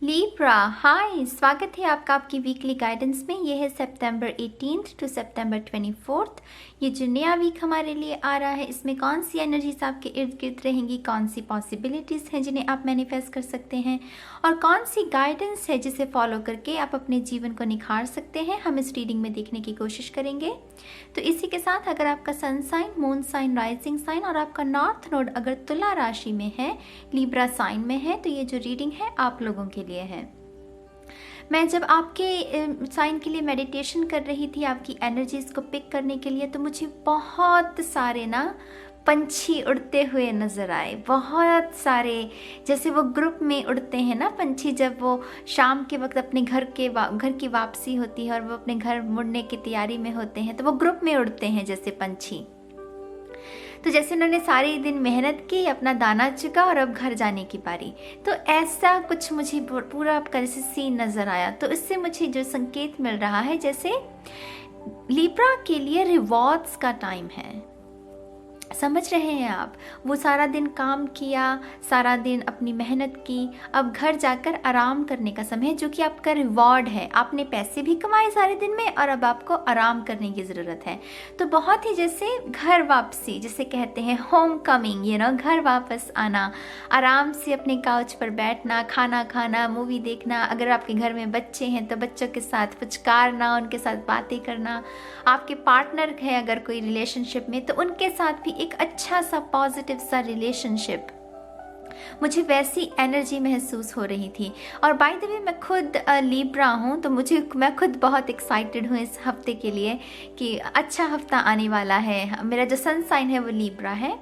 Libra, हाय, स्वागत है आपका आपकी वीकली गाइडेंस में। ये है सितंबर 18 टू सितंबर 24। ये जो नया वीक हमारे लिए आ रहा है, इसमें कौन सी एनर्जीज आपके इर्द गिर्द रहेंगी, कौन सी पॉसिबिलिटीज़ हैं जिन्हें आप मैनिफेस्ट कर सकते हैं, और कौन सी गाइडेंस है जिसे फॉलो करके आप अपने जीवन को निखार सकते हैं, हम इस रीडिंग में देखने की कोशिश करेंगे। तो इसी के साथ अगर आपका sun sign, moon sign, rising sign और आपका नॉर्थ नोड अगर तुला राशि में है, लीब्रा साइन में है, तो ये जो रीडिंग है आप लोगों के लिए है। मैं जब आपके साइन के लिए मेडिटेशन कर रही थी, आपकी एनर्जीज को पिक करने के लिए, तो मुझे बहुत सारे ना पंछी उड़ते हुए नज़र आए। बहुत सारे, जैसे वो ग्रुप में उड़ते हैं ना पंछी, जब वो शाम के वक्त अपने घर की वापसी होती है और वो अपने घर मुड़ने की तैयारी में होते हैं, तो वो ग्रुप में उड़ते हैं जैसे पंछी। तो जैसे उन्होंने सारे दिन मेहनत की, अपना दाना चुका और अब घर जाने की बारी, तो ऐसा कुछ मुझे पूरा आपका जैसे सीन नज़र आया। तो इससे मुझे जो संकेत मिल रहा है, जैसे लीब्रा के लिए रिवॉर्ड्स का टाइम है। समझ रहे हैं आप? वो सारा दिन काम किया, सारा दिन अपनी मेहनत की, अब घर जाकर आराम करने का समय है, जो कि आपका रिवॉर्ड है। आपने पैसे भी कमाए सारे दिन में और अब आपको आराम करने की ज़रूरत है। तो बहुत ही जैसे घर वापसी, जिसे कहते हैं होम कमिंग, घर वापस आना, आराम से अपने काउच पर बैठना, खाना खाना, मूवी देखना। अगर आपके घर में बच्चे हैं तो बच्चों के साथ पुचकारना, उनके साथ बातें करना। आपके पार्टनर है अगर कोई रिलेशनशिप में, तो उनके साथ भी एक अच्छा सा पॉजिटिव सा रिलेशनशिप। मुझे वैसी एनर्जी महसूस हो रही थी। और बाय द वे, मैं खुद लीब्रा हूँ, तो मैं खुद बहुत एक्साइटेड हूँ इस हफ्ते के लिए कि अच्छा हफ्ता आने वाला है। मेरा जो सन साइन है वो लीब्रा है।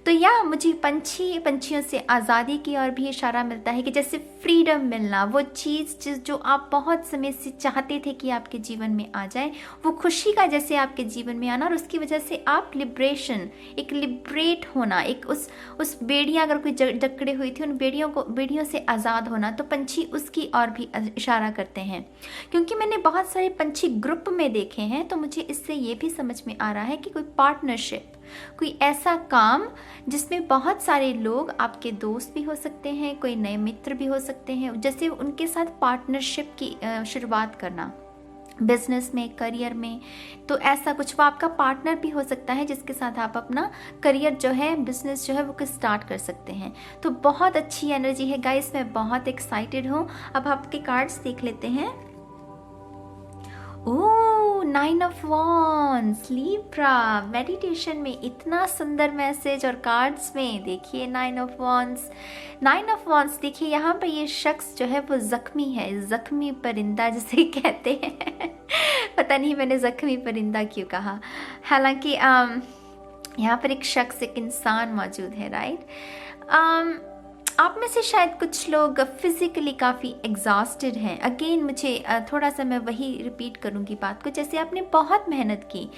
तो मुझे पंछियों से आज़ादी की ओर भी इशारा मिलता है कि जैसे फ्रीडम मिलना, वो चीज़ जो आप बहुत समय से चाहते थे कि आपके जीवन में आ जाए, वो खुशी का जैसे आपके जीवन में आना, और उसकी वजह से आप लिबरेट होना, एक उस बेड़ियाँ अगर कोई जकड़े हुई थी, उन बेड़ियों से आज़ाद होना। तो पंछी उसकी ओर भी इशारा करते हैं। क्योंकि मैंने बहुत सारे पंछी ग्रुप में देखे हैं, तो मुझे इससे ये भी समझ में आ रहा है कि कोई पार्टनरशिप, कोई ऐसा काम जिसमें बहुत सारे लोग, आपके दोस्त भी हो सकते हैं, कोई नए मित्र भी हो सकते हैं, जैसे उनके साथ पार्टनरशिप की शुरुआत करना बिजनेस में, करियर में। तो ऐसा कुछ, वो आपका पार्टनर भी हो सकता है जिसके साथ आप अपना करियर जो है, बिजनेस जो है, वो स्टार्ट कर सकते हैं। तो बहुत अच्छी एनर्जी है गाइस, मैं बहुत एक्साइटेड हूँ। अब आपके कार्ड्स देख लेते हैं। ओह, 9 ऑफ वॉन्ड्स, लीब्रा। मेडिटेशन में इतना सुंदर मैसेज, और कार्ड्स में देखिए 9 ऑफ वॉन्ड्स। 9 ऑफ वॉन्ड्स, देखिए यहाँ पर ये शख्स जो है वो जख्मी है, जख्मी परिंदा जिसे कहते हैं। पता नहीं मैंने जख्मी परिंदा क्यों कहा। हालांकि यहाँ पर एक शख्स, एक इंसान मौजूद है, राइट। आप में से शायद कुछ लोग फिजिकली काफ़ी एग्जॉस्टेड हैं। अगेन मुझे थोड़ा सा मैं वही रिपीट करूँगी बात को, जैसे आपने बहुत मेहनत की,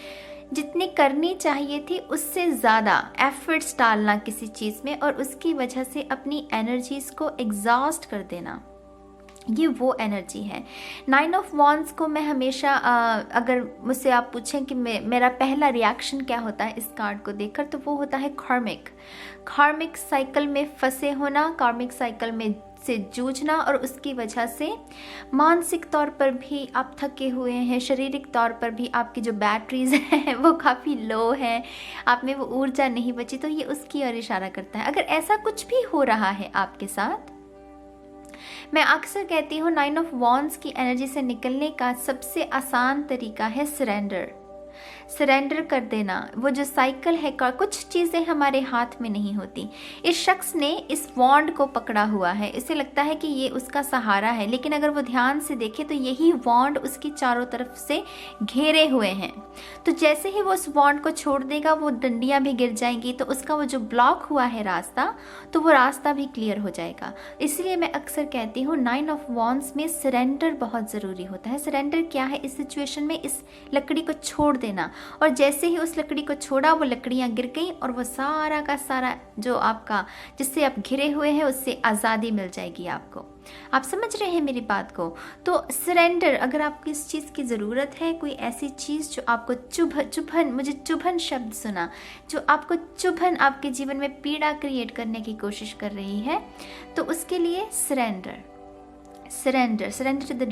जितनी करनी चाहिए थी उससे ज़्यादा एफर्ट्स डालना किसी चीज़ में, और उसकी वजह से अपनी एनर्जीज़ को एग्जॉस्ट कर देना, ये वो एनर्जी है। 9 ऑफ वॉन्ड्स को मैं हमेशा अगर मुझसे आप पूछें कि मेरा पहला रिएक्शन क्या होता है इस कार्ड को देखकर, तो वो होता है कार्मिक साइकिल में फंसे होना, कार्मिक साइकिल में से जूझना, और उसकी वजह से मानसिक तौर पर भी आप थके हुए हैं, शारीरिक तौर पर भी आपकी जो बैटरीज हैं वो काफ़ी लो है, आप में वो ऊर्जा नहीं बची। तो ये उसकी ओर इशारा करता है। अगर ऐसा कुछ भी हो रहा है आपके साथ, मैं अक्सर कहती हूँ 9 ऑफ वॉन्ड्स की एनर्जी से निकलने का सबसे आसान तरीका है सरेंडर कर देना। वो जो साइकिल है, कुछ चीज़ें हमारे हाथ में नहीं होती। इस शख्स ने इस वॉन्ड को पकड़ा हुआ है, इसे लगता है कि ये उसका सहारा है, लेकिन अगर वो ध्यान से देखे तो यही वॉन्ड उसकी चारों तरफ से घेरे हुए हैं। तो जैसे ही वो उस वॉन्ड को छोड़ देगा, वो डंडियाँ भी गिर जाएंगी, तो उसका वो जो ब्लॉक हुआ है रास्ता, तो वो रास्ता भी क्लियर हो जाएगा। इसलिए मैं अक्सर कहती हूँ 9 ऑफ वॉन्ड्स में सरेंडर बहुत ज़रूरी होता है। सरेंडर क्या है? इस सिचुएशन में इस लकड़ी को छोड़ देना, और जैसे ही उस लकड़ी को छोड़ा, वो लकड़ियाँ गिर गई, और वो सारा का सारा जो आपका, जिससे आप घिरे हुए हैं, उससे आज़ादी मिल जाएगी आपको। आप समझ रहे हैं मेरी बात को? तो सरेंडर, अगर आपको इस चीज़ की ज़रूरत है, कोई ऐसी चीज़ जो आपको चुभन, मुझे चुभन शब्द सुना, जो आपको चुभन, आपके जीवन में पीड़ा क्रिएट करने की कोशिश कर रही है, तो उसके लिए surrender. Surrender to the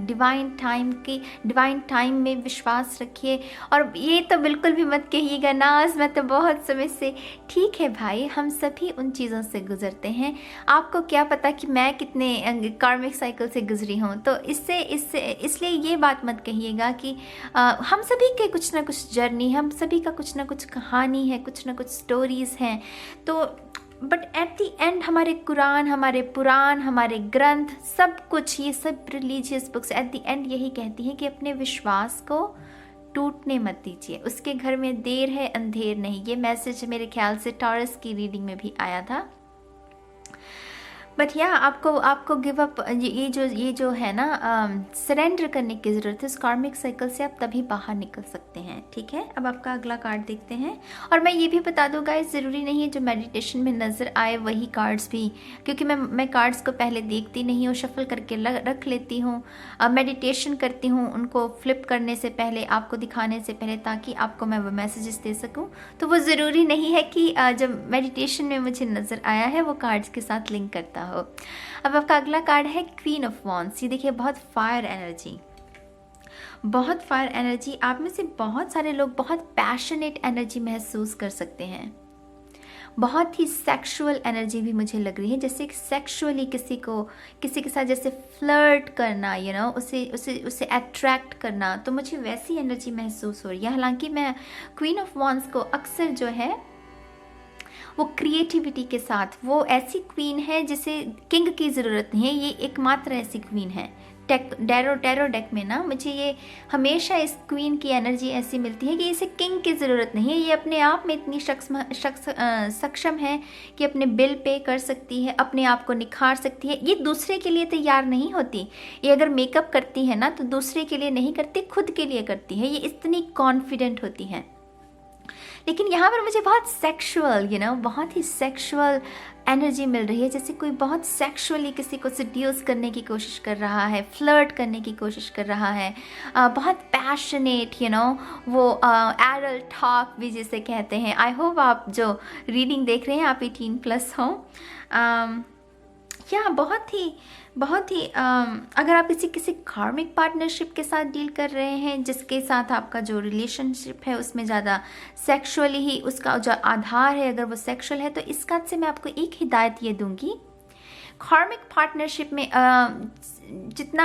divine time में विश्वास रखिए। और ये तो बिल्कुल भी मत कहिएगा नाज मैं तो बहुत समय से, ठीक है भाई, हम सभी उन चीज़ों से गुजरते हैं। आपको क्या पता कि मैं कितने कार्मिक साइकिल से गुजरी हूँ। तो इसलिए ये बात मत कहिएगा कि हम सभी के कुछ ना कुछ जर्नी, हम सभी का कुछ ना कुछ कहानी है, कुछ ना कुछ स्टोरीज़ हैं। तो बट एट दी एंड हमारे कुरान, हमारे पुराण, हमारे ग्रंथ, सब कुछ, ये सब religious books at the and यही कहती हैं कि अपने विश्वास को टूटने मत दीजिए। उसके घर में देर है अंधेर नहीं। ये मैसेज मेरे ख्याल से टॉरस की रीडिंग में भी आया था। बट या आपको गिव अप, ये जो है ना, सरेंडर करने की ज़रूरत है। उस कार्मिक साइकिल से आप तभी बाहर निकल सकते हैं। ठीक है, अब आपका अगला कार्ड देखते हैं। और मैं ये भी बता दूँ गाइस, ज़रूरी नहीं है जो मेडिटेशन में नज़र आए वही कार्ड्स भी, क्योंकि मैं कार्ड्स को पहले देखती नहीं हूँ, शफल करके रख लेती हूँ। मेडिटेशन करती हूँ उनको फ्लिप करने से पहले, आपको दिखाने से पहले, ताकि आपको मैं वो मैसेजेस दे सकूँ। तो वो ज़रूरी नहीं है कि जब मेडिटेशन में मुझे नज़र आया है वो कार्ड्स के साथ लिंक करता हो। अब आपका अगला कार्ड है क्वीन ऑफ वॉन्ड्स। ये देखिए, बहुत फायर एनर्जी, बहुत फायर एनर्जी। आप में से बहुत सारे लोग बहुत पैशनेट एनर्जी महसूस कर सकते हैं। बहुत ही सेक्सुअल एनर्जी भी मुझे लग रही है, जैसे सेक्सुअली किसी के साथ जैसे फ्लर्ट करना, यू नो, उसे अट्रैक्ट करना। तो मुझे वैसी एनर्जी महसूस हो रही है। हालांकि मैं क्वीन ऑफ वॉन्ड्स को अक्सर जो है वो क्रिएटिविटी के साथ, वो ऐसी क्वीन है जिसे किंग की ज़रूरत नहीं है, ये एकमात्र ऐसी क्वीन है। टैरो डेक में ना मुझे ये हमेशा इस क्वीन की एनर्जी ऐसी मिलती है कि इसे किंग की ज़रूरत नहीं है। ये अपने आप में इतनी सक्षम है कि अपने बिल पे कर सकती है, अपने आप को निखार सकती है। ये दूसरे के लिए तैयार नहीं होती। ये अगर मेकअप करती है ना तो दूसरे के लिए नहीं करती, खुद के लिए करती है। ये इतनी कॉन्फिडेंट होती है। लेकिन यहाँ पर मुझे बहुत सेक्सुअल, बहुत ही सेक्सुअल एनर्जी मिल रही है, जैसे कोई बहुत सेक्सुअली किसी को सेड्यूस करने की कोशिश कर रहा है, फ्लर्ट करने की कोशिश कर रहा है, बहुत पैशनेट, वो एडल्ट टॉक भी जिसे कहते हैं। आई होप आप जो रीडिंग देख रहे हैं आप 18+ हों। या बहुत ही अगर आप किसी कार्मिक पार्टनरशिप के साथ डील कर रहे हैं, जिसके साथ आपका जो रिलेशनशिप है उसमें ज़्यादा सेक्सुअली ही उसका जो आधार है, अगर वो सेक्सुअल है, तो इस बात से मैं आपको एक हिदायत ये दूंगी, कार्मिक पार्टनरशिप में जितना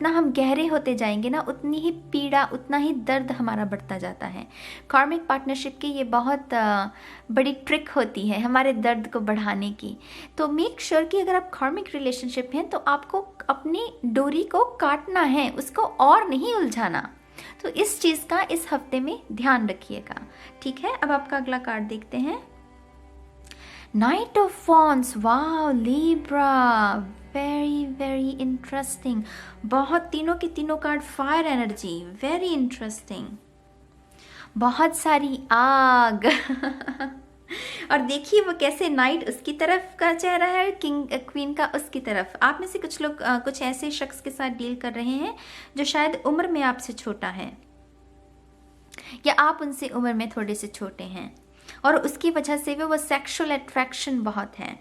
हम गहरे होते जाएंगे ना, उतनी ही पीड़ा, उतना ही दर्द हमारा बढ़ता जाता है। कार्मिक पार्टनरशिप की ये बहुत बड़ी ट्रिक होती है हमारे दर्द को बढ़ाने की। तो मेक श्योर कि अगर आप कार्मिक रिलेशनशिप हैं तो आपको अपनी डोरी को काटना है, उसको और नहीं उलझाना। तो इस चीज़ का इस हफ्ते में ध्यान रखिएगा। ठीक है, अब आपका अगला कार्ड देखते हैं। Night of wands, wow Libra, very very interesting. बहुत तीनों के तीनों card fire energy, very interesting. बहुत सारी आग और देखिए वो कैसे नाइट उसकी तरफ का चेहरा है, क्वीन का उसकी तरफ। आप में से कुछ लोग कुछ ऐसे शख्स के साथ डील कर रहे हैं जो शायद उम्र में आपसे छोटा है, या आप उनसे उम्र में थोड़े से छोटे हैं, और उसकी वजह से वो सेक्सुअल अट्रैक्शन बहुत है।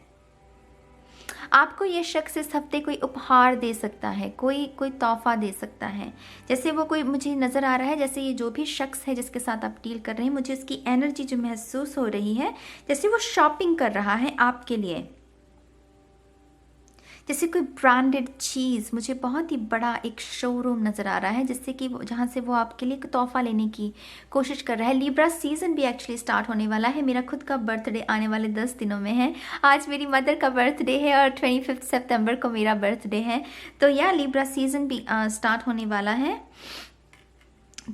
आपको ये शख्स इस हफ्ते कोई उपहार दे सकता है, कोई तोहफा दे सकता है। जैसे वो कोई, मुझे नज़र आ रहा है जैसे ये जो भी शख्स है जिसके साथ आप डील कर रहे हैं, मुझे उसकी एनर्जी जो महसूस हो रही है जैसे वो शॉपिंग कर रहा है आपके लिए, जैसे कोई ब्रांडेड चीज़। मुझे बहुत ही बड़ा एक शोरूम नज़र आ रहा है जिससे कि जहाँ से वो आपके लिए तोहफा लेने की कोशिश कर रहा है। लिब्रा सीज़न भी एक्चुअली स्टार्ट होने वाला है। मेरा खुद का बर्थडे आने वाले 10 दिनों में है। आज मेरी मदर का बर्थडे है और 25 सितंबर को मेरा बर्थडे है। तो या लिब्रा सीज़न भी स्टार्ट होने वाला है।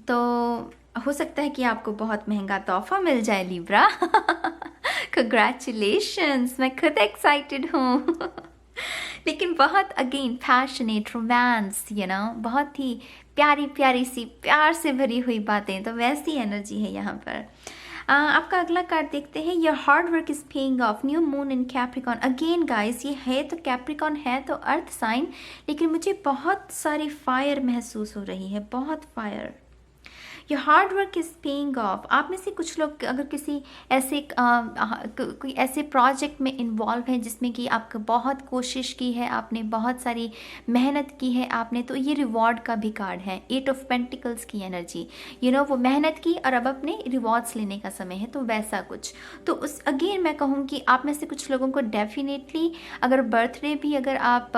तो हो सकता है कि आपको बहुत महंगा तोहफा मिल जाए लिब्रा। कंग्रेचुलेशंस, मैं खुद एक्साइटेड हूँ। लेकिन बहुत अगेन पैशनेट रोमांस, बहुत ही प्यारी प्यारी सी, प्यार से भरी हुई बातें, तो वैसी एनर्जी है यहाँ पर। आपका अगला कार्ड देखते हैं। Your hard work is paying off, new moon in Capricorn. Again guys, ये है तो कैप्रिकॉन है तो अर्थ साइन, लेकिन मुझे बहुत सारी फायर महसूस हो रही है, बहुत fire. Your hard work is paying off. आप में से कुछ लोग अगर किसी ऐसे कोई ऐसे प्रोजेक्ट में इन्वॉल्व है जिसमें कि आपको बहुत कोशिश की है, आपने बहुत सारी मेहनत की है आपने, तो ये रिवॉर्ड का भी कार्ड है, 8 ऑफ पेंटिकल्स की एनर्जी। वो मेहनत की और अब अपने रिवॉर्ड्स लेने का समय है, तो वैसा कुछ। तो उस अगेन मैं कहूँगी आप में से कुछ लोगों को डेफिनेटली अगर बर्थडे भी अगर आप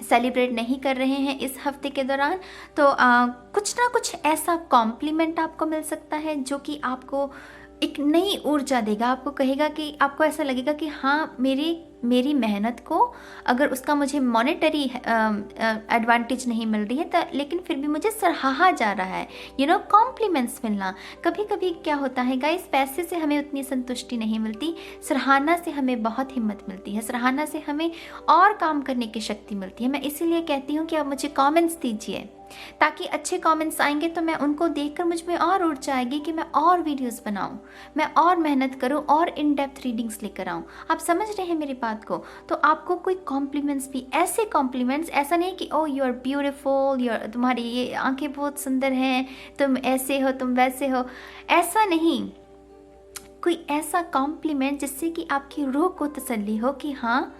सेलिब्रेट नहीं कर रहे हैं इस हफ्ते के दौरान, तो कुछ ना कुछ ऐसा कॉम्प्लीमेंट आपको मिल सकता है जो कि आपको एक नई ऊर्जा देगा। आपको कहेगा कि आपको ऐसा लगेगा कि हाँ, मेरी मेहनत को अगर उसका मुझे मॉनेटरी एडवांटेज नहीं मिल रही है तो लेकिन फिर भी मुझे सराहा जा रहा है, कॉम्प्लीमेंट्स मिलना। कभी कभी क्या होता है गाइस, पैसे से हमें उतनी संतुष्टि नहीं मिलती, सराहना से हमें बहुत हिम्मत मिलती है, सराहना से हमें और काम करने की शक्ति मिलती है। मैं इसीलिए कहती हूँ कि आप मुझे कॉमेंट्स दीजिए, ताकि अच्छे कमेंट्स आएंगे तो मैं उनको देखकर मुझ में और ऊर्जा आएगी कि मैं और वीडियोस बनाऊं, मैं और मेहनत करूं और इन डेप्थ रीडिंग्स लेकर आऊं। आप समझ रहे हैं मेरी बात को? तो आपको कोई कॉम्प्लीमेंट्स भी, ऐसे कॉम्प्लीमेंट्स, ऐसा नहीं कि ओ यू आर ब्यूटीफुल, तुम्हारी ये आंखें बहुत सुंदर हैं, तुम ऐसे हो, तुम वैसे हो, ऐसा नहीं। कोई ऐसा कॉम्प्लीमेंट जिससे कि आपकी रूह को तसल्ली हो कि हाँ,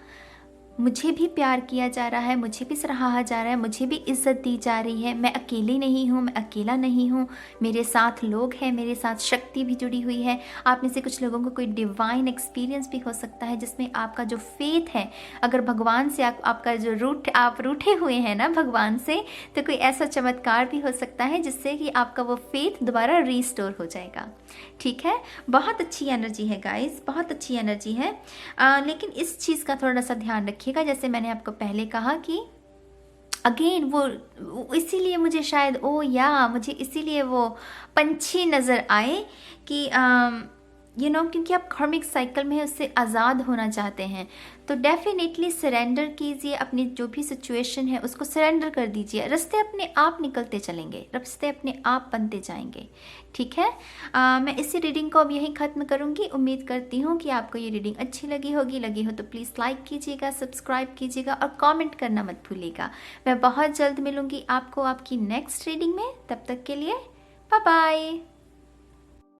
मुझे भी प्यार किया जा रहा है, मुझे भी सराहा जा रहा है, मुझे भी इज्जत दी जा रही है, मैं अकेली नहीं हूँ, मैं अकेला नहीं हूँ, मेरे साथ लोग हैं, मेरे साथ शक्ति भी जुड़ी हुई है। आप में से कुछ लोगों को कोई डिवाइन एक्सपीरियंस भी हो सकता है जिसमें आपका जो फेथ है, अगर भगवान से आपका जो आप रूठे हुए हैं ना भगवान से, तो कोई ऐसा चमत्कार भी हो सकता है जिससे कि आपका वो फेथ दोबारा रीस्टोर हो जाएगा। ठीक है, बहुत अच्छी एनर्जी है गाइस, बहुत अच्छी एनर्जी है। लेकिन इस चीज़ का थोड़ा सा ध्यान रखिएगा, जैसे मैंने आपको पहले कहा कि अगेन वो इसीलिए मुझे शायद मुझे इसीलिए वो पंछी नज़र आए कि क्योंकि आप कार्मिक साइकिल में उससे आज़ाद होना चाहते हैं, तो डेफिनेटली सरेंडर कीजिए। अपनी जो भी सिचुएशन है उसको सरेंडर कर दीजिए, रास्ते अपने आप निकलते चलेंगे, रास्ते अपने आप बनते जाएंगे। ठीक है, मैं इसी रीडिंग को अब यहीं ख़त्म करूँगी। उम्मीद करती हूँ कि आपको ये रीडिंग अच्छी लगी हो तो प्लीज़ लाइक कीजिएगा, सब्सक्राइब कीजिएगा और कमेंट करना मत भूलिएगा। मैं बहुत जल्द मिलूँगी आपको आपकी नेक्स्ट रीडिंग में। तब तक के लिए बाय बाय।